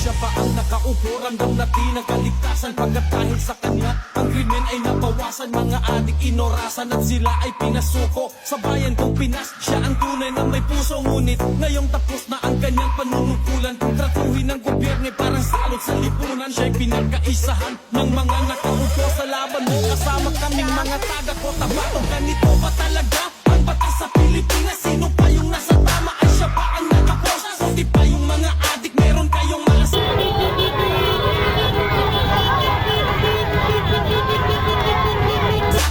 siya pa ang nakaupo, ramdam natin ang kaligtasan. Pagkat dahil sa kanya, ang krimen ay nabawasan. Mga adik inorasan at sila ay pinasuko. Sa bayan kong Pinas, siya ang tunay na may puso. Ngunit ngayong tapos na ang kanyang panunungkulan, tratuhin ng gobyerno parang salot sa lipunan. Siya'y pinagkaisahan ng mga nakaupo sa laban mo. Kasama kaming mga taga-Cotabato. Ganito ba talaga ang batas sa Pilipinas? Sino pa yung nasa tama ay siya pa ang nakaposa? Suti pa yung mga adik, meron kayong malas.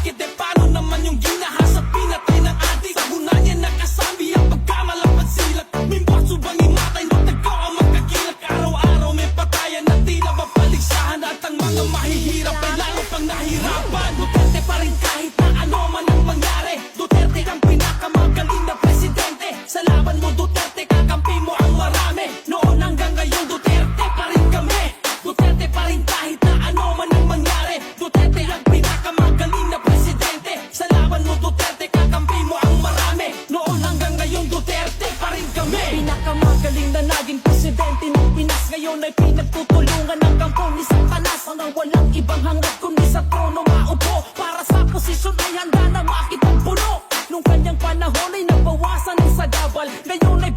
Bakit paano naman yung ginahas at pinatay ng adik? Sa hunanya nakasabi ang pagkamalapad silat. Mimbaso bang imatay no tagaw ang magkakilat? Araw-araw may patayan na tila mapaligsahan. At ang mga mahihirap ay lalo pang nahirapan. Duterte pa rin kahit na ano man ang mangyari. Duterte ang pinakamagaling na presidente. Sa laban mo Duterte, kakampi mo ang marami. Noon hanggang ngayon Duterte pa rin kami. Duterte pa rin kahit na ano man ang mangyari. Duterte ang pinakamagaling na presidente. Sa laban mo Duterte, kakampi mo ang marami. Noon hanggang ngayon Duterte pa rin kami. Pinakamagaling na naging presidente ng Pinas. Ngayon ay pinagtutulungan ng kampo ni Satanas. Mga walang ibang hangad kundi sa trono maupo. Para sa posisyon ay handa na makipagpuno. Nung kanyang panahon ay nabawasan ng sagabal. Ngayon ay